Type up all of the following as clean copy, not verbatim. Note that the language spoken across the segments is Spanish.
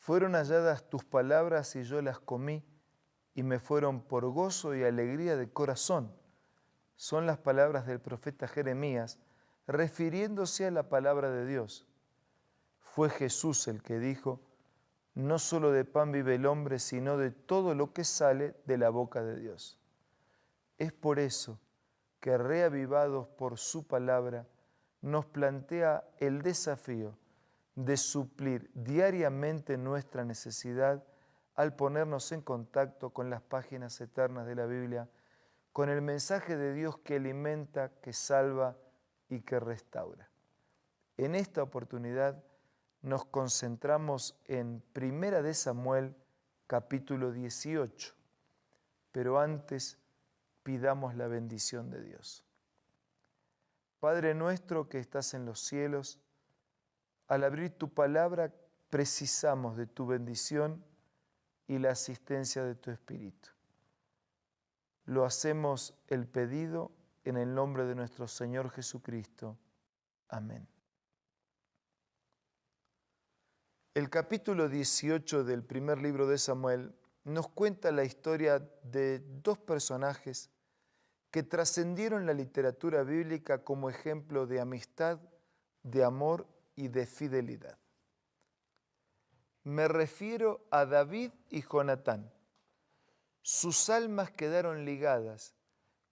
Fueron halladas tus palabras y yo las comí, y me fueron por gozo y alegría de corazón. Son las palabras del profeta Jeremías, refiriéndose a la palabra de Dios. Fue Jesús el que dijo, no solo de pan vive el hombre, sino de todo lo que sale de la boca de Dios. Es por eso que, reavivados por su palabra, nos plantea el desafío de suplir diariamente nuestra necesidad al ponernos en contacto con las páginas eternas de la Biblia, con el mensaje de Dios que alimenta, que salva y que restaura. En esta oportunidad nos concentramos en 1 Samuel capítulo 18, pero antes pidamos la bendición de Dios. Padre nuestro que estás en los cielos, al abrir tu palabra precisamos de tu bendición y la asistencia de tu Espíritu. Lo hacemos el pedido en el nombre de nuestro Señor Jesucristo. Amén. El capítulo 18 del primer libro de Samuel nos cuenta la historia de dos personajes que trascendieron la literatura bíblica como ejemplo de amistad, de amor y de fidelidad. Me refiero a David y Jonatán. Sus almas quedaron ligadas,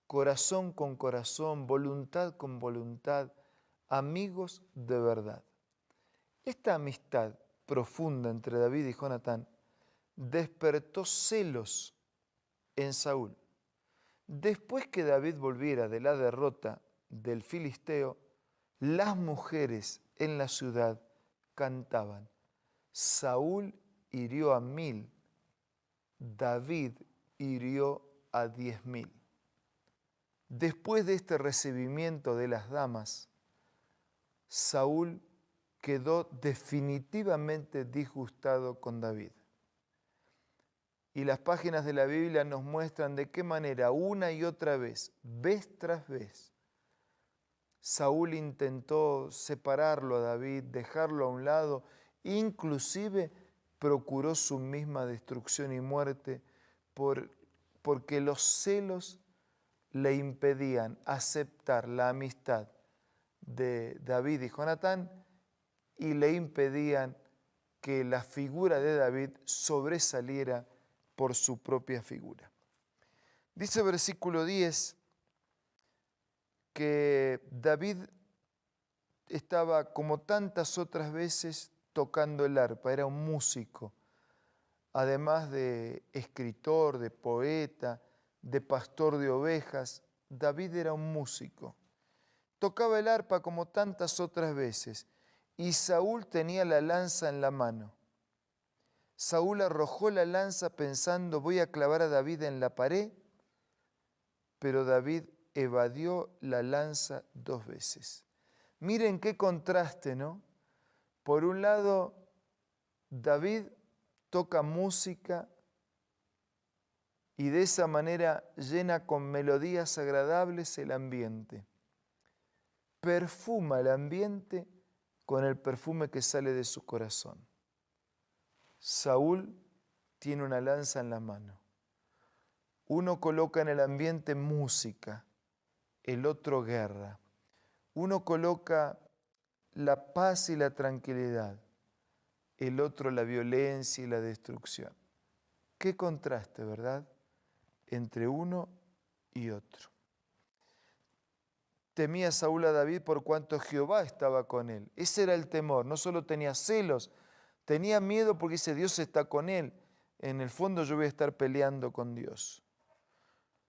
corazón con corazón, voluntad con voluntad, amigos de verdad. Esta amistad profunda entre David y Jonatán despertó celos en Saúl. Después que David volviera de la derrota del filisteo, las mujeres en la ciudad cantaban: Saúl hirió a 1000, David hirió a 10.000. Después de este recibimiento de las damas, Saúl quedó definitivamente disgustado con David. Y las páginas de la Biblia nos muestran de qué manera una y otra vez, vez tras vez, Saúl intentó separarlo a David, dejarlo a un lado, inclusive procuró su misma destrucción y muerte porque los celos le impedían aceptar la amistad de David y Jonatán y le impedían que la figura de David sobresaliera por su propia figura. Dice versículo 10 que David estaba, como tantas otras veces, tocando el arpa, era un músico, además de escritor, de poeta, de pastor de ovejas. David era un músico. Tocaba el arpa como tantas otras veces, y Saúl tenía la lanza en la mano. Saúl arrojó la lanza pensando, voy a clavar a David en la pared, pero David evadió la lanza 2 veces. Miren qué contraste, ¿no? Por un lado, David toca música y de esa manera llena con melodías agradables el ambiente. Perfuma el ambiente con el perfume que sale de su corazón. Saúl tiene una lanza en la mano. Uno coloca en el ambiente música, el otro guerra. Uno coloca la paz y la tranquilidad, el otro la violencia y la destrucción. Qué contraste, ¿verdad?, entre uno y otro. Temía Saúl a David por cuanto Jehová estaba con él. Ese era el temor. No solo tenía celos, tenía miedo porque dice, Dios está con él. En el fondo yo voy a estar peleando con Dios.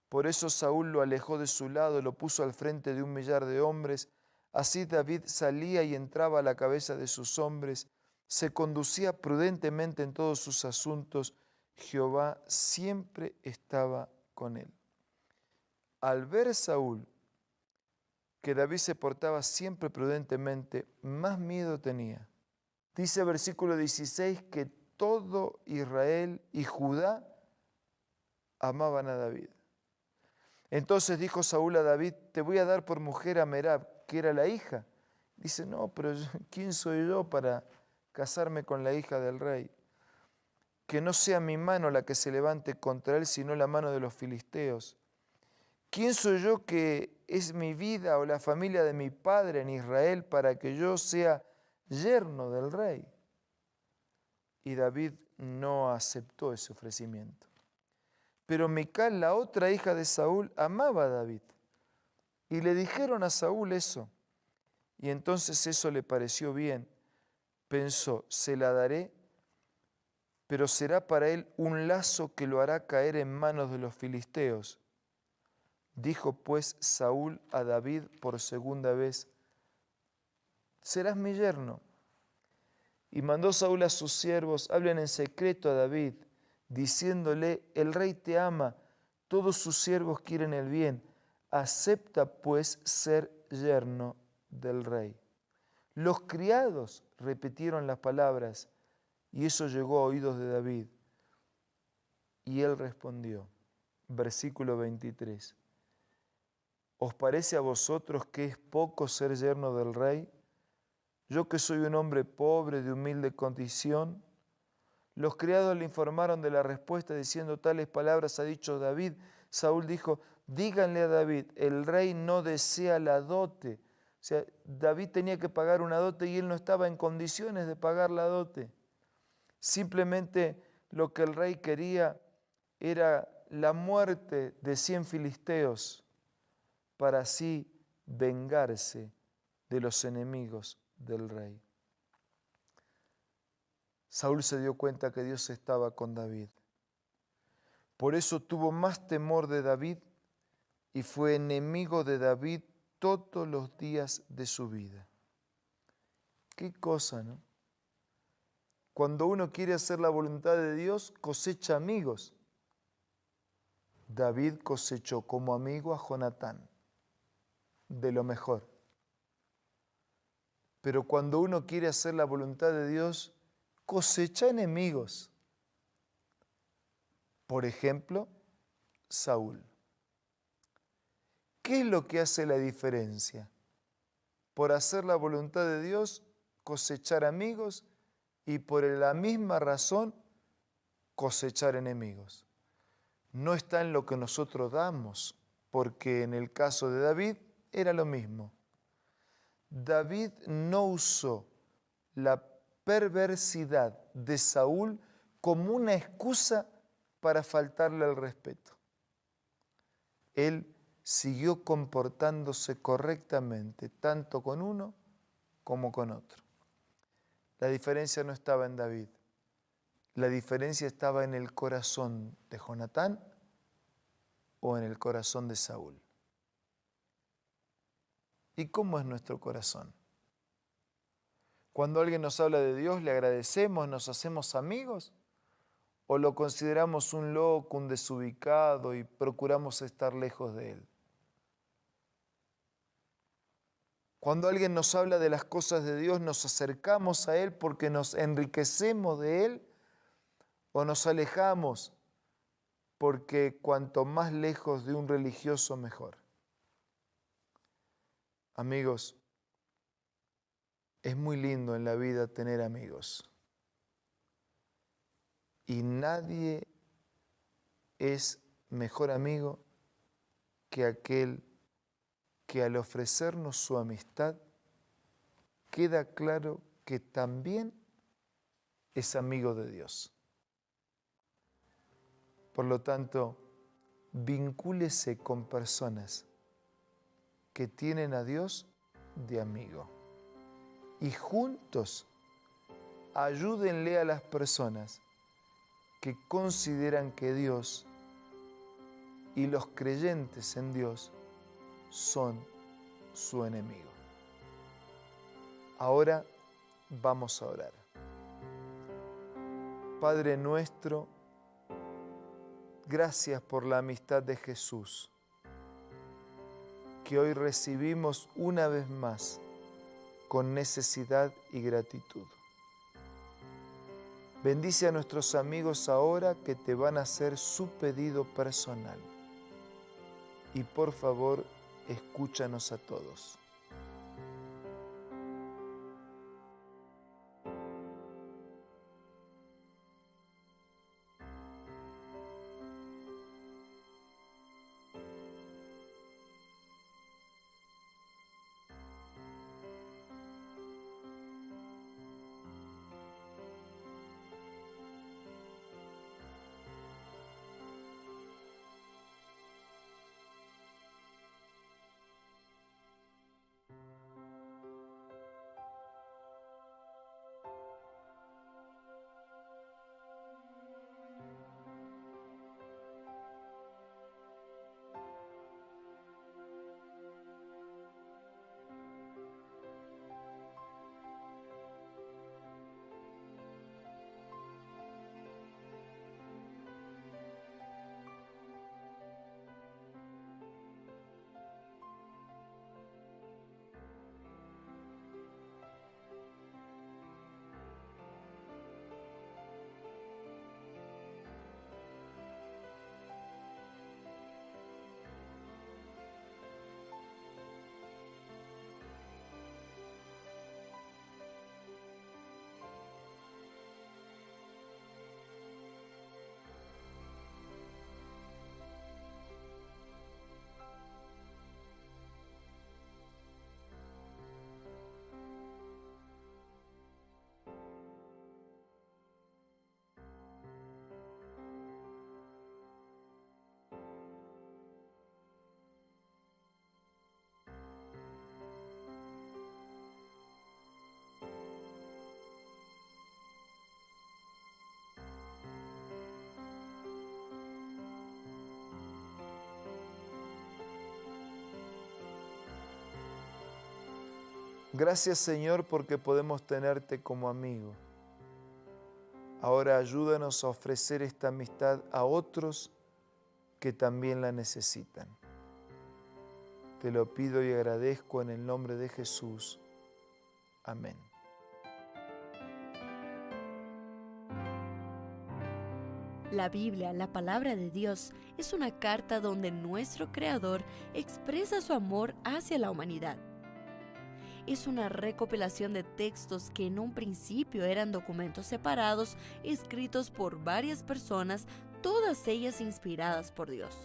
Por eso Saúl lo alejó de su lado, lo puso al frente de 1.000.000 de hombres. Así David salía y entraba a la cabeza de sus hombres, se conducía prudentemente en todos sus asuntos. Jehová siempre estaba con él. Al ver Saúl que David se portaba siempre prudentemente, más miedo tenía. Dice versículo 16 que todo Israel y Judá amaban a David. Entonces dijo Saúl a David, te voy a dar por mujer a Merab, que era la hija. Dice, no, pero ¿quién soy yo para casarme con la hija del rey? que no sea mi mano la que se levante contra él, sino la mano de los filisteos. ¿Quién soy yo que es mi vida o la familia de mi padre en Israel para que yo sea yerno del rey? Y David no aceptó ese ofrecimiento. Pero Mical, la otra hija de Saúl, amaba a David. Y le dijeron a Saúl eso. Y entonces eso le pareció bien. Pensó, se la daré, pero será para él un lazo que lo hará caer en manos de los filisteos. Dijo pues Saúl a David por segunda vez, serás mi yerno. Y mandó Saúl a sus siervos, hablen en secreto a David, diciéndole, el rey te ama, todos sus siervos quieren el bien, acepta pues ser yerno del rey. Los criados repitieron las palabras, y eso llegó a oídos de David. Y él respondió, versículo 23, ¿os parece a vosotros que es poco ser yerno del rey? Yo que soy un hombre pobre, de humilde condición. Los criados le informaron de la respuesta diciendo, tales palabras ha dicho David. Saúl dijo, díganle a David, el rey no desea la dote. O sea, David tenía que pagar una dote y él no estaba en condiciones de pagar la dote. Simplemente lo que el rey quería era la muerte de 100 filisteos para así vengarse de los enemigos del rey. Saúl se dio cuenta que Dios estaba con David. Por eso tuvo más temor de David y fue enemigo de David todos los días de su vida. Qué cosa, ¿no? Cuando uno quiere hacer la voluntad de Dios, cosecha amigos. David cosechó como amigo a Jonatán, de lo mejor. Pero cuando uno quiere hacer la voluntad de Dios, cosecha enemigos. Por ejemplo, Saúl. ¿Qué es lo que hace la diferencia? Por hacer la voluntad de Dios, cosechar amigos y por la misma razón, cosechar enemigos. No está en lo que nosotros damos, porque en el caso de David era lo mismo. David no usó la perversidad de Saúl como una excusa para faltarle al respeto. Él siguió comportándose correctamente, tanto con uno como con otro. La diferencia no estaba en David, la diferencia estaba en el corazón de Jonatán o en el corazón de Saúl. ¿Y cómo es nuestro corazón? Cuando alguien nos habla de Dios, ¿le agradecemos, nos hacemos amigos? ¿O lo consideramos un loco, un desubicado y procuramos estar lejos de él? Cuando alguien nos habla de las cosas de Dios, ¿nos acercamos a él porque nos enriquecemos de él? ¿O nos alejamos porque cuanto más lejos de un religioso, mejor? Amigos, es muy lindo en la vida tener amigos. Y nadie es mejor amigo que aquel que al ofrecernos su amistad queda claro que también es amigo de Dios. Por lo tanto, vincúlese con personas que tienen a Dios de amigo. Y juntos ayúdenle a las personas que consideran que Dios y los creyentes en Dios son su enemigo. Ahora vamos a orar. Padre nuestro, gracias por la amistad de Jesús, que hoy recibimos una vez más con necesidad y gratitud. Bendice a nuestros amigos ahora que te van a hacer su pedido personal. Y por favor, escúchanos a todos. Gracias, Señor, porque podemos tenerte como amigo. Ahora ayúdanos a ofrecer esta amistad a otros que también la necesitan. Te lo pido y agradezco en el nombre de Jesús. Amén. La Biblia, la palabra de Dios, es una carta donde nuestro Creador expresa su amor hacia la humanidad. Es una recopilación de textos que en un principio eran documentos separados, escritos por varias personas, todas ellas inspiradas por Dios.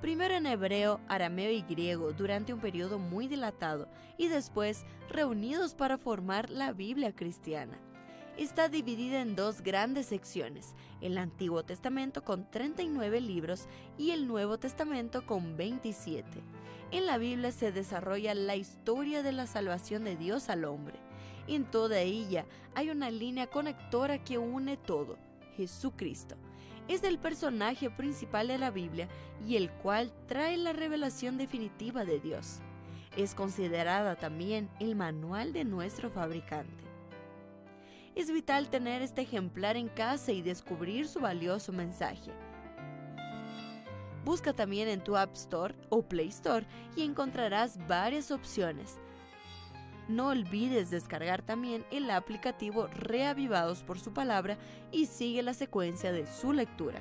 Primero en hebreo, arameo y griego durante un periodo muy dilatado y después reunidos para formar la Biblia cristiana. Está dividida en dos grandes secciones, el Antiguo Testamento con 39 libros y el Nuevo Testamento con 27. En la Biblia se desarrolla la historia de la salvación de Dios al hombre. En toda ella hay una línea conectora que une todo, Jesucristo. Es el personaje principal de la Biblia y el cual trae la revelación definitiva de Dios. Es considerada también el manual de nuestro fabricante. Es vital tener este ejemplar en casa y descubrir su valioso mensaje. Busca también en tu App Store o Play Store y encontrarás varias opciones. No olvides descargar también el aplicativo Reavivados por su palabra y sigue la secuencia de su lectura.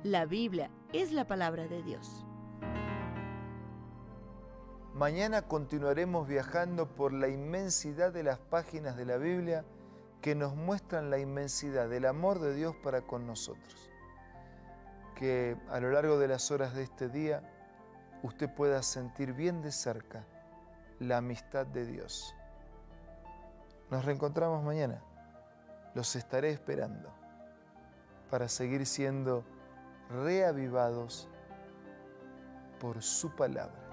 La Biblia es la palabra de Dios. Mañana continuaremos viajando por la inmensidad de las páginas de la Biblia que nos muestran la inmensidad del amor de Dios para con nosotros. Que a lo largo de las horas de este día usted pueda sentir bien de cerca la amistad de Dios. Nos reencontramos mañana. Los estaré esperando para seguir siendo reavivados por su palabra.